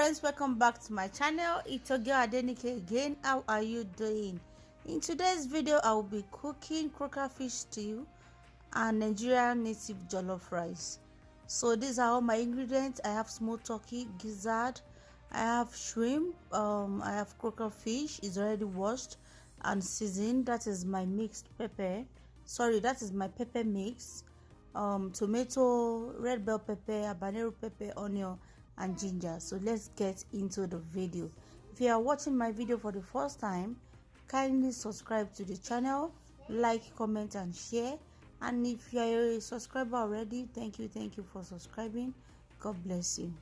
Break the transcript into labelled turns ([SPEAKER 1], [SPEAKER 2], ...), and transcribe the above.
[SPEAKER 1] friends, welcome back to my channel. It's your girl Adenike again. How are you doing? In today's video I will be cooking croaker fish stew and Nigerian native jollof rice. So these are all my ingredients. I have smoked turkey, gizzard, I have shrimp, I have croaker fish, is already washed and seasoned. That is my mixed pepper, sorry, that is my pepper mix, tomato, red bell pepper, habanero pepper, onion and ginger. So let's get into the video. If you are watching my video for the first time, kindly subscribe to the channel, like, comment and share. And if you are a subscriber already, thank you for subscribing. God bless you.